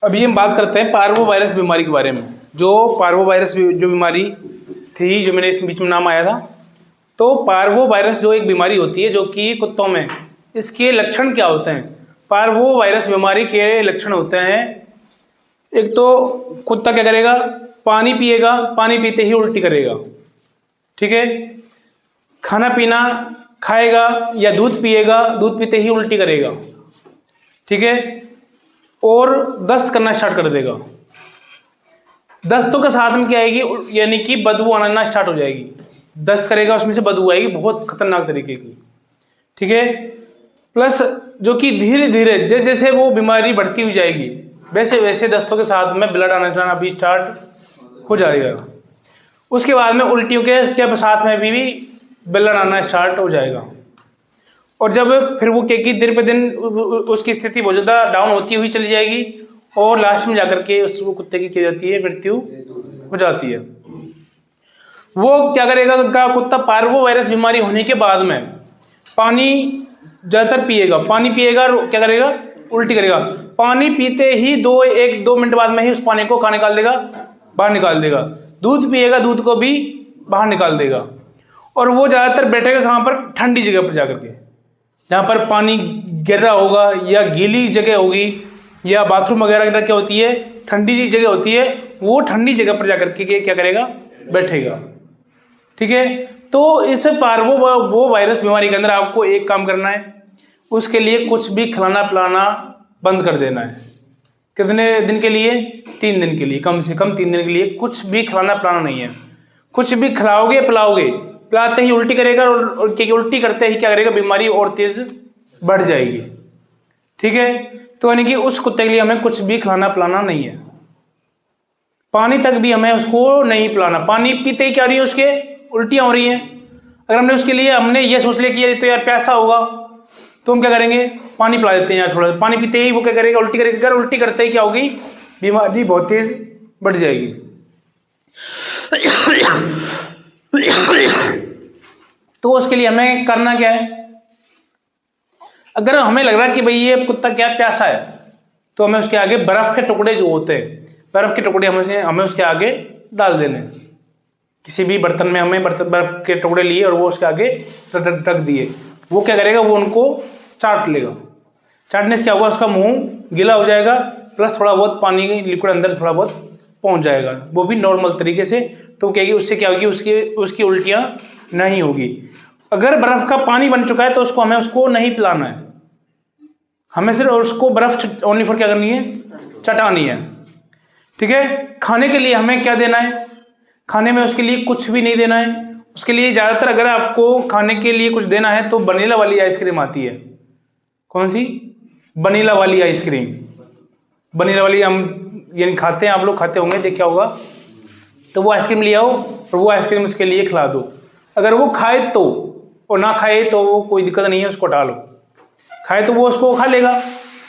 अभी हम बात करते हैं पार्वो वायरस बीमारी के बारे में। जो पार्वो वायरस जो बीमारी थी, जो मेरे इस बीच में नाम आया था, तो पार्वो वायरस जो एक बीमारी होती है जो कि कुत्तों में, इसके लक्षण क्या होते हैं? पार्वो वायरस बीमारी के लक्षण होते हैं, एक तो कुत्ता क्या करेगा, पानी पिएगा, पानी पीते ही उल्टी करेगा, ठीक है। खाना पीना खाएगा या दूध पिएगा, दूध पीते ही उल्टी करेगा, ठीक है। और दस्त करना स्टार्ट कर देगा। दस्तों के साथ में क्या आएगी, यानी कि बदबू आना स्टार्ट हो जाएगी। दस्त करेगा, उसमें से बदबू आएगी बहुत खतरनाक तरीके की, ठीक है। प्लस जो कि धीरे धीरे जैसे जैसे वो बीमारी बढ़ती हुई जाएगी, वैसे वैसे दस्तों के साथ में ब्लड आना जाना भी स्टार्ट हो जाएगा। उसके बाद में उल्टियों के स्टेप साथ में भी ब्लड आना स्टार्ट हो जाएगा। और जब फिर वो क्या कि दिन पे दिन उसकी स्थिति बहुत ज़्यादा डाउन होती हुई चली जाएगी और लास्ट में जाकर के उस कुत्ते की क्या जाती है, मृत्यु हो जाती है। वो क्या करेगा, कुत्ता पार्वो वायरस बीमारी होने के बाद में पानी ज़्यादातर पिएगा, पानी पिएगा और क्या करेगा, उल्टी करेगा। पानी पीते ही 1-2 मिनट बाद में ही उस पानी को कहाँ निकाल देगा, बाहर निकाल देगा। दूध पिएगा, दूध को भी बाहर निकाल देगा। और वो ज़्यादातर बैठेगा कहाँ पर, ठंडी जगह पर जाकर के, जहाँ पर पानी गिर रहा होगा या गीली जगह होगी या बाथरूम वगैरह क्या होती है, ठंडी जगह होती है, वो ठंडी जगह पर जाकर के क्या करेगा, बैठेगा, ठीक है। तो इस पार्वो वो वायरस बीमारी के अंदर आपको एक काम करना है, उसके लिए कुछ भी खिलाना पिलाना बंद कर देना है। कितने दिन के लिए? 3 दिन के लिए, कम से कम 3 दिन के लिए कुछ भी खिलाना पिलाना नहीं है। कुछ भी खिलाओगे पिलाओगे, पिलाते ही उल्टी करेगा और उल्टी करते ही क्या करेगा, बीमारी और तेज बढ़ जाएगी, ठीक है। तो यानी कि उस कुत्ते के लिए हमें कुछ भी खिलाना पिलाना नहीं है। पानी तक भी हमें उसको नहीं पिलाना। पानी पीते ही क्या हो रही है, उसके उल्टियां हो रही हैं। अगर हमने उसके लिए हमने ये सोच लिया कि यार तो यार प्यासा होगा, तो हम क्या करेंगे, पानी पिला देते हैं यार थोड़ा। पानी पीते ही वो क्या करेगा, उल्टी करेगा। अगर उल्टी करते ही क्या होगी, बीमारी बहुत तेज बढ़ जाएगी। तो उसके लिए हमें करना क्या है, अगर हमें लग रहा है कि भाई ये कुत्ता क्या प्यासा है, तो हमें उसके आगे बर्फ के टुकड़े जो होते हैं, बर्फ के टुकड़े हमें उसके आगे डाल देने। किसी भी बर्तन में हमें बर्फ के टुकड़े लिए और वो उसके आगे रख दिए। वो क्या करेगा, वो उनको चाट लेगा। चाटने से क्या होगा, उसका मुंह गीला हो जाएगा, प्लस थोड़ा बहुत पानी लिक्विड अंदर थोड़ा बहुत पहुंच जाएगा, वो भी नॉर्मल तरीके से। तो क्या उससे क्या होगी, उसकी उल्टियाँ नहीं होगी। अगर बर्फ का पानी बन चुका है तो हमें उसको नहीं पिलाना है। हमें सिर्फ उसको बर्फ ओनली फॉर क्या करनी है, चटानी है, ठीक है। खाने के लिए हमें क्या देना है, खाने में उसके लिए कुछ भी नहीं देना है। उसके लिए ज़्यादातर अगर आपको खाने के लिए कुछ देना है तो वनीला वाली आइसक्रीम आती है। कौन सी? वनीला वाली आइसक्रीम। वनीला वाली हम यानी खाते हैं, आप लोग खाते होंगे, देखा होगा। तो वो आइसक्रीम ले आओ और वो आइसक्रीम उसके लिए खिला दो। अगर वो खाए तो, और ना खाए तो वो कोई दिक्कत नहीं है, उसको हटा लो। खाए तो वो उसको खा लेगा,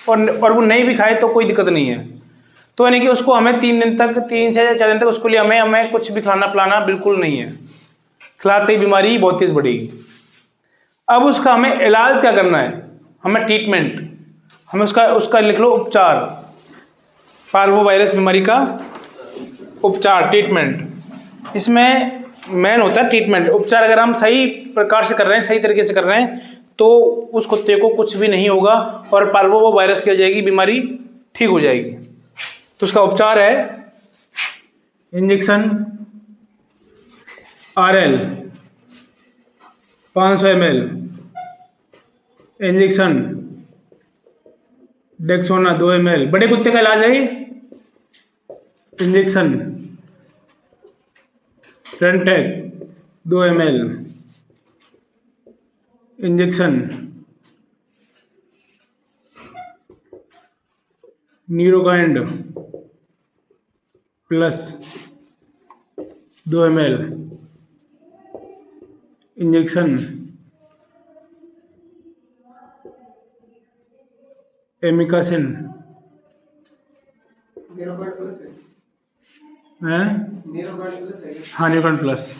और वो नहीं भी खाए तो कोई दिक्कत नहीं है। तो यानी कि उसको हमें 3 दिन तक, 3 से 4 दिन तक उसके लिए हमें कुछ भी खिलाना पिलाना बिल्कुल नहीं है। खिलाते ही बीमारी बहुत तेज बढ़ेगी। अब उसका हमें इलाज क्या करना है, हमें ट्रीटमेंट, हमें उसका लिख लो उपचार। पार्वो वायरस बीमारी का उपचार, ट्रीटमेंट। इसमें मेन होता है ट्रीटमेंट। उपचार अगर हम सही प्रकार से कर रहे हैं, सही तरीके से कर रहे हैं, तो उस कुत्ते को कुछ भी नहीं होगा और पार्वो वायरस की हो जाएगी, बीमारी ठीक हो जाएगी। तो उसका उपचार है injection RL 500 ml, injection Dexona 2 ml। बड़े कुत्ते का इलाज है injection Rantac 2 ml, injection Neurokind plus 2 ml, injection amikacin है, हाँ न्यूरोकाइंड प्लस,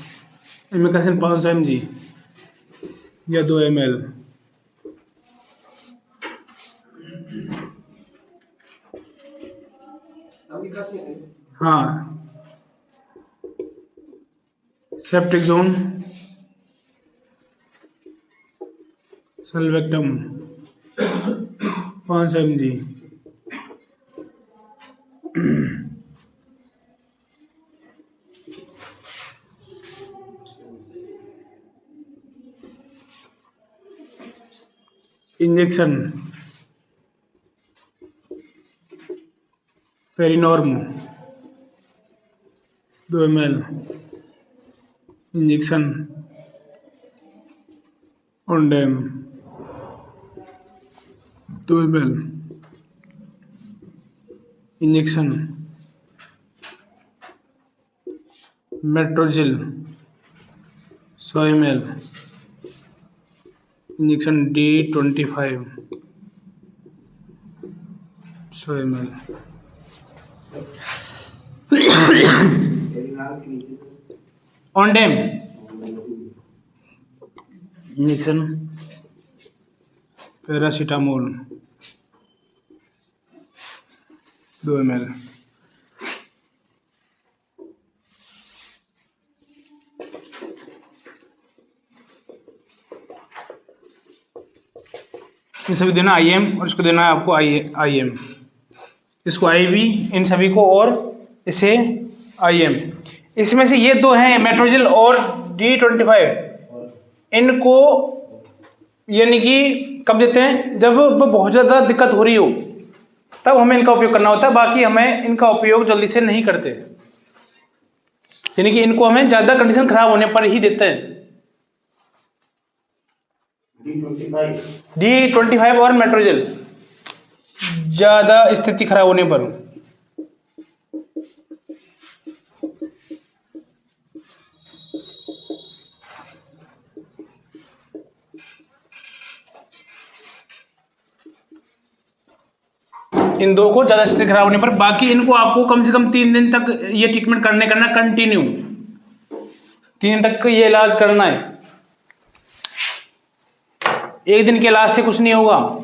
एमिकासिन 500 mg या 2 ml। हाँ, सेप्टिक जोन, सल्वेक्टम 5 mg, injection Perinorm 2 ml, injection Ondem 2 ml, injection Metrogyl 100 ml, injection D25 100 ml, Ondem injection paracetamol 2 ml, इन सभी देना IM और इसको देना है आपको IM, इसको IV इन सभी को और इसे IM। इसमें से ये दो हैं मेट्रोजिल और D25, इनको यानी कि कब देते हैं, जब बहुत ज़्यादा दिक्कत हो रही हो तब हमें इनका उपयोग करना होता है, बाकी हमें इनका उपयोग जल्दी से नहीं करते, यानी कि इनको हमें ज़्यादा कंडीशन खराब होने पर ही देते हैं। D25 और मेट्रोजिल ज़्यादा स्थिति खराब होने पर। इन दो को ज़्यादा स्थिति खराब होने पर, बाकी इनको आपको कम से कम 3 दिन तक ये ट्रीटमेंट करना कंटिन्यू, 3 दिन तक ये इलाज करना है। एक दिन के इलाज से कुछ नहीं होगा।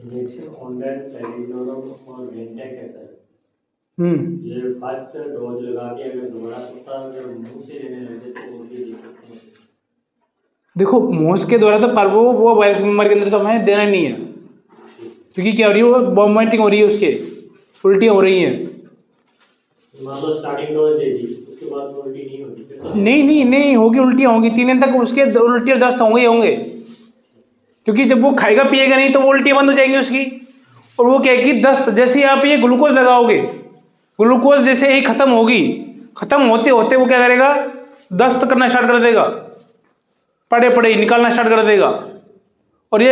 इंजेक्शन ऑनलाइन पेरिनोरम और वेंटेक है सर, ये फर्स्ट डोज लगा के अगर दोबारा कुत्ता अगर मुंह से लेने लगे तो वो भी दे सकते हैं। देखो मोस के द्वारा तो पर वो वायरस बीमारी के अंदर तो हमें देना नहीं है, क्योंकि क्या हो रही है, वो वॉमिटिंग हो रही है, उसके उल्टियाँ हो रही हैं। मान लो स्टार्टिंग डोज दे दी, उसके बाद उल्टी नहीं होती फिर तो? नहीं होगी, उल्टियाँ होंगी 3 दिन तक, उसके उल्टी और दस्त होंगे, क्योंकि जब वो खाएगा पिएगा नहीं तो वो उल्टियाँ बंद हो जाएंगी उसकी। और वो क्या है कि दस्त, जैसे ही आप ये ग्लूकोज लगाओगे, ग्लूकोज जैसे ही खत्म होगी, खत्म होते होते वो क्या करेगा, दस्त करना स्टार्ट कर देगा, पड़े निकालना स्टार्ट कर देगा। और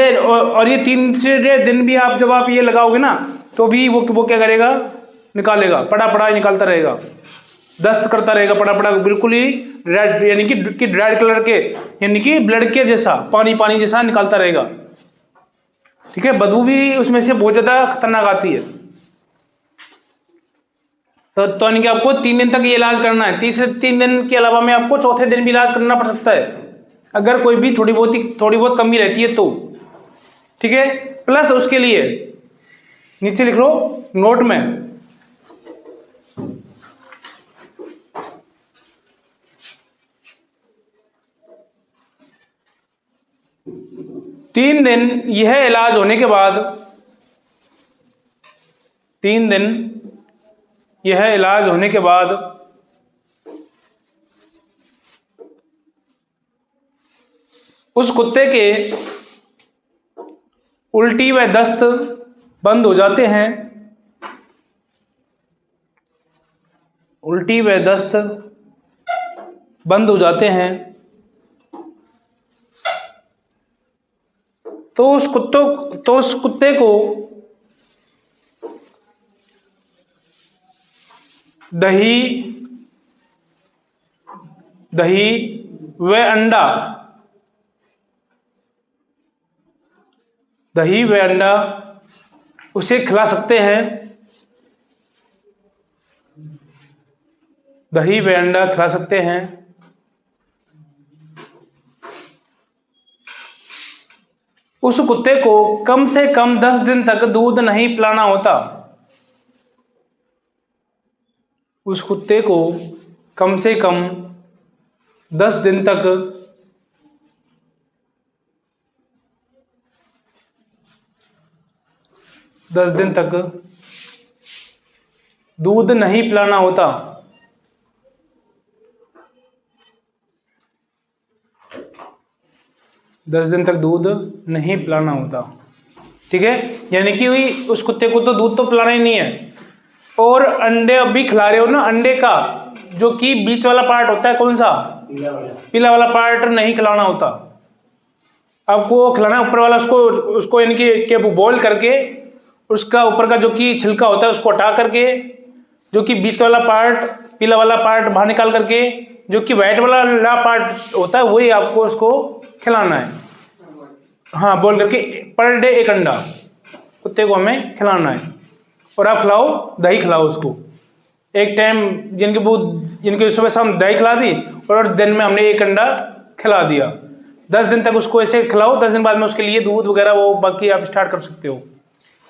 ये 3 से दिन भी आप जब आप ये लगाओगे ना, तो भी वो क्या करेगा, निकालेगा, पड़ा निकालता रहेगा, दस्त करता रहेगा, पड़ा बिल्कुल ही रेड, यानी कि रेड कलर के, यानी कि ब्लड के जैसा, पानी जैसा निकालता रहेगा। ठीक है, बदबू भी उसमें से बहुत ज़्यादा खतरनाक आती है। तो यानी कि आपको 3 दिन तक ये इलाज करना है। 3 दिन के अलावा में आपको चौथे दिन भी इलाज करना पड़ सकता है, अगर कोई भी थोड़ी बहुत कमी रहती है तो। ठीक है, प्लस उसके लिए नीचे लिख लो नोट में, तीन दिन यह इलाज होने के बाद, 3 दिन यह इलाज होने के बाद उस कुत्ते के उल्टी व दस्त बंद हो जाते हैं, उल्टी व दस्त बंद हो जाते हैं। तो उस कुत्ते को दही व अंडा, दही व अंडा उसे खिला सकते हैं, दही व अंडा खिला सकते हैं। उस कुत्ते को कम से कम 10 दिन तक दूध नहीं पिलाना होता। उस कुत्ते को कम से कम 10 दिन तक दूध नहीं पिलाना होता। दस दिन तक दूध नहीं पिलाना होता। ठीक है, यानी कि उस कुत्ते को तो दूध तो पिलाना ही नहीं है। और अंडे अब भी खिला रहे हो ना, अंडे का जो कि बीच वाला पार्ट होता है, कौन सा, पीला वाला पार्ट नहीं खिलाना होता। आपको खिलाना ऊपर वाला, उसको यानी कि बॉईल करके उसका ऊपर का जो कि छिलका होता है उसको हटा करके, जो कि बीच वाला पार्ट, पीला वाला पार्ट बाहर निकाल करके, जो कि व्हाइट वाला पार्ट होता है वही आपको उसको खिलाना है। हाँ, बॉईल करके पर डे 1 अंडा कुत्ते को हमें खिलाना है। और आप खिलाओ, दही खिलाओ उसको एक टाइम, जिनकी सुबह शाम दही खिला दी और दिन में हमने 1 अंडा खिला दिया। 10 दिन तक उसको ऐसे खिलाओ। 10 दिन बाद में उसके लिए दूध वगैरह वो बाकी आप स्टार्ट कर सकते हो।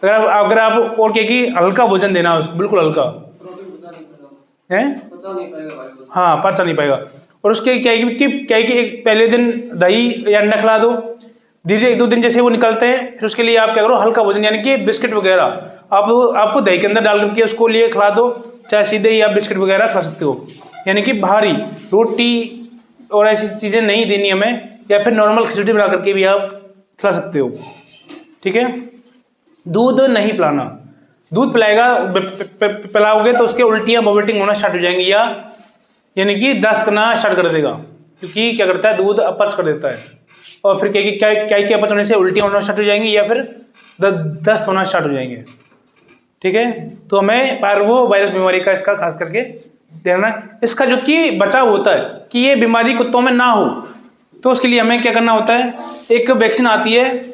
अगर आप और क्या कि हल्का भोजन देना है उसको, बिल्कुल हल्का है, हाँ पचा नहीं पाएगा। और उसके क्या है कि एक पहले दिन दही या अंडा खिला दो, धीरे 1-2 दिन जैसे वो निकलते हैं फिर उसके लिए आप क्या करो, हल्का भोजन यानी कि बिस्किट वगैरह आपको दही के अंदर डाल करके उसको लिए खिला दो, चाहे सीधे ही आप बिस्किट वगैरह खा सकते हो। यानी कि भारी रोटी और ऐसी चीज़ें नहीं देनी हमें, या फिर नॉर्मल खिचड़ी बना करके भी आप खिला सकते हो। ठीक है, दूध नहीं पिलाना। दूध पिलाओगे तो उसके उल्टियाँ वॉमिटिंग होना स्टार्ट हो जाएंगी, यानी कि दस्त करना स्टार्ट कर देगा, क्योंकि क्या करता है, दूध अपच कर देता है। और फिर क्या अपच होने से उल्टियाँ होना स्टार्ट हो जाएंगी या फिर दस्त होना स्टार्ट हो जाएंगे। ठीक है, तो हमें पार्वो वायरस बीमारी का इसका खास करके ध्यान, इसका जो कि बचाव होता है कि ये बीमारी कुत्तों में ना हो, तो उसके लिए हमें क्या करना होता है, एक वैक्सीन आती है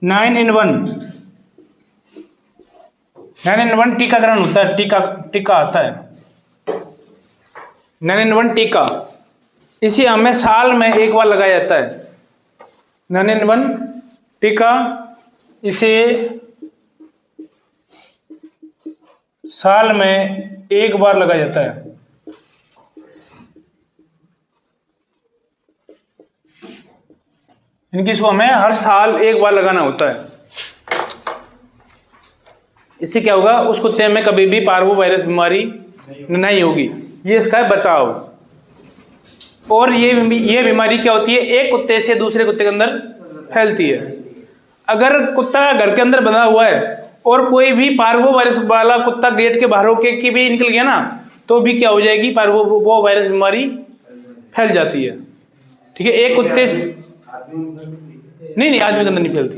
9-in-1 टीकाकरण होता है, टीका आता है 9-in-1 टीका। इसे हमें साल में 1 बार लगाया जाता है। 9-in-1 टीका इसे साल में 1 बार लगाया जाता है। इनकी इसको हमें हर साल 1 बार लगाना होता है। इससे क्या होगा, उस कुत्ते में कभी भी पार्वो वायरस बीमारी नहीं होगी। ये इसका है बचाव। और ये बीमारी क्या होती है, एक कुत्ते से दूसरे कुत्ते के अंदर फैलती है। अगर कुत्ता घर के अंदर बंधा हुआ है और कोई भी पार्वो वायरस वाला कुत्ता गेट के बाहर होके कि भी निकल गया ना, तो भी क्या हो जाएगी, पार्वो वायरस बीमारी फैल जाती है। ठीक है, एक कुत्ते से नहीं आदमी के अंदर नहीं फैलती,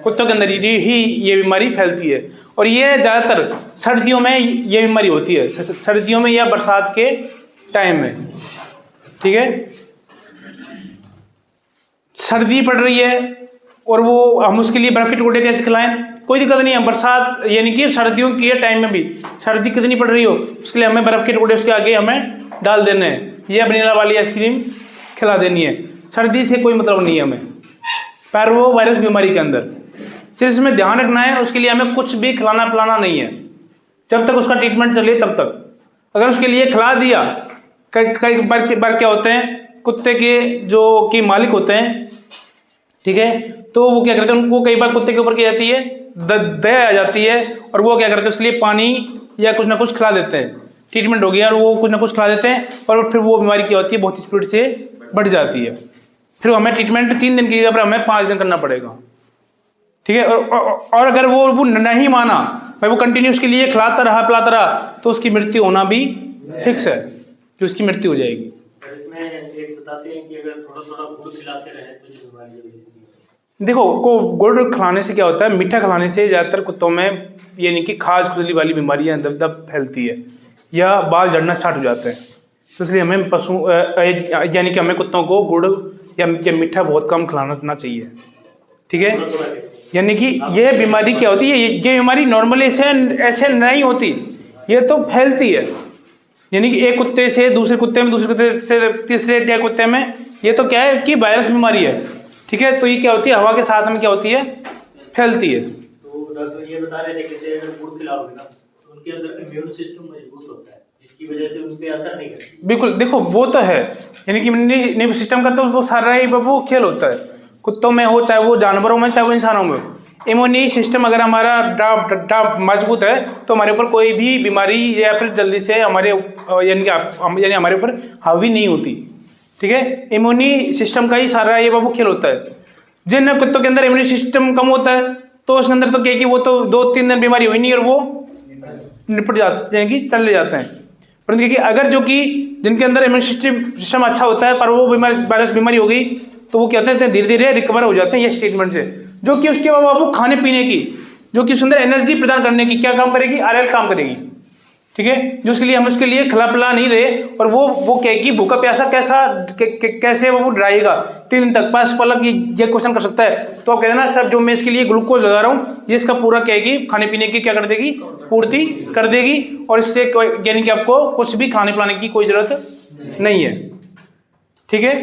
कुत्तों के अंदर ही ये बीमारी फैलती है। और ये ज़्यादातर सर्दियों में ये बीमारी होती है, सर्दियों में या बरसात के टाइम में। ठीक है, सर्दी पड़ रही है और वो हम उसके लिए बर्फ के टुकड़े कैसे खिलाएं, कोई दिक्कत नहीं है। बरसात यानी कि सर्दियों के टाइम में भी, सर्दी कितनी पड़ रही हो उसके लिए हमें बर्फ के टुकड़े उसके आगे हमें डाल देने हैं, या वनीला वाली आइसक्रीम खिला देनी है। सर्दी से कोई मतलब नहीं है हमें पार्वो वायरस बीमारी के अंदर। सिर्फ इसमें ध्यान रखना है, उसके लिए हमें कुछ भी खिलाना पिलाना नहीं है जब तक उसका ट्रीटमेंट चले तब तक। अगर उसके लिए खिला दिया, कई बार क्या होते हैं, कुत्ते के जो कि मालिक होते हैं, ठीक है, तो वो क्या करते हैं, उनको कई बार कुत्ते के ऊपर क्या जाती है, दया आ जाती है, और वो क्या करते हैं उसके लिए पानी या कुछ ना कुछ खिला देते हैं। ट्रीटमेंट हो गया और वो कुछ ना कुछ खिला देते हैं, और फिर वो बीमारी क्या होती है, बहुत स्पीड से बढ़ जाती है। फिर हमें ट्रीटमेंट 3 दिन की जगह पर हमें 5 दिन करना पड़ेगा। ठीक है, और अगर वो नहीं माना, भाई वो कंटिन्यू उसके लिए खिलाता रहा पिलाता रहा, तो उसकी मृत्यु होना भी फिक्स है कि उसकी मृत्यु हो जाएगी। इसमें एक बताते हैं कि अगर थोड़ा थोड़ा फूड खिलाते रहे तो ये बीमारी जल्दी से देखो को गुड़ खिलाने से क्या होता है, मीठा खिलाने से ज़्यादातर कुत्तों में यानी कि खाज खुजली वाली बीमारियाँ दब फैलती है या बाल झड़ना स्टार्ट हो जाते हैं। तो इसलिए हमें यानी कि हमें कुत्तों को गुड़ या मीठा बहुत कम खिलाना चाहिए। ठीक है, यानी कि ये बीमारी क्या होती है, ये बीमारी नॉर्मली ऐसे नहीं होती, ये तो फैलती है। यानी कि एक कुत्ते से दूसरे कुत्ते में, दूसरे कुत्ते से तीसरे या कुत्ते में, ये तो क्या है कि वायरस बीमारी है। ठीक है, तो ये क्या होती है, हवा के साथ में क्या होती है, फैलती है। तो डॉक्टर ये बता रहे थे कि अगर गुड़ खिलाओगे ना तो उनके अंदर इम्यून सिस्टम मजबूत होता है, जिसकी वजह से उन पे असर नहीं करती। बिल्कुल, देखो वो तो है, यानी कि इम्यूनिटी सिस्टम का तो वो सारा ही वो खेल होता है, कुत्तों में हो चाहे वो जानवरों में चाहे वो इंसानों में। इम्यूनिटी सिस्टम अगर हमारा मजबूत है तो हमारे ऊपर कोई भी बीमारी या फिर जल्दी से हमारे यानी हमारे ऊपर हावी नहीं होती। ठीक है, इम्यूनिटी सिस्टम का ही सारा ये बाबू खेल होता है। जिन कुत्तों के अंदर इम्यूनिटी सिस्टम कम होता है तो उसके अंदर तो क्या कि वो तो 2-3 दिन बीमारी हुई नहीं और वो निपट जाते हैं कि चले जाते हैं। परंतु कि अगर जो कि जिनके अंदर इम्यूनिटी सिस्टम अच्छा होता है पर वो वायरस बीमारी हो गई तो वो क्या होते हैं, धीरे धीरे रिकवर हो जाते हैं ये ट्रीटमेंट से। जो कि उसके बाद वो खाने पीने की, जो कि उसके अंदर एनर्जी प्रदान करने की क्या काम करेगी, RL काम करेगी। ठीक है, जो उसके लिए हम उसके लिए खिला पिला नहीं रहे और वो कहेगी भूखा प्यासा कैसे वो रहेगा 3 दिन तक। पास पलक ये क्वेश्चन कर सकता है तो आप कहते हैं ना सर जो मैं इसके लिए ग्लूकोज लगा रहा हूँ ये इसका पूरा कहेगी खाने पीने की क्या कर देगी, पूर्ति कर देगी और इससे यानी कि आपको कुछ भी खाने पिलाने की कोई जरूरत नहीं है। ठीक है।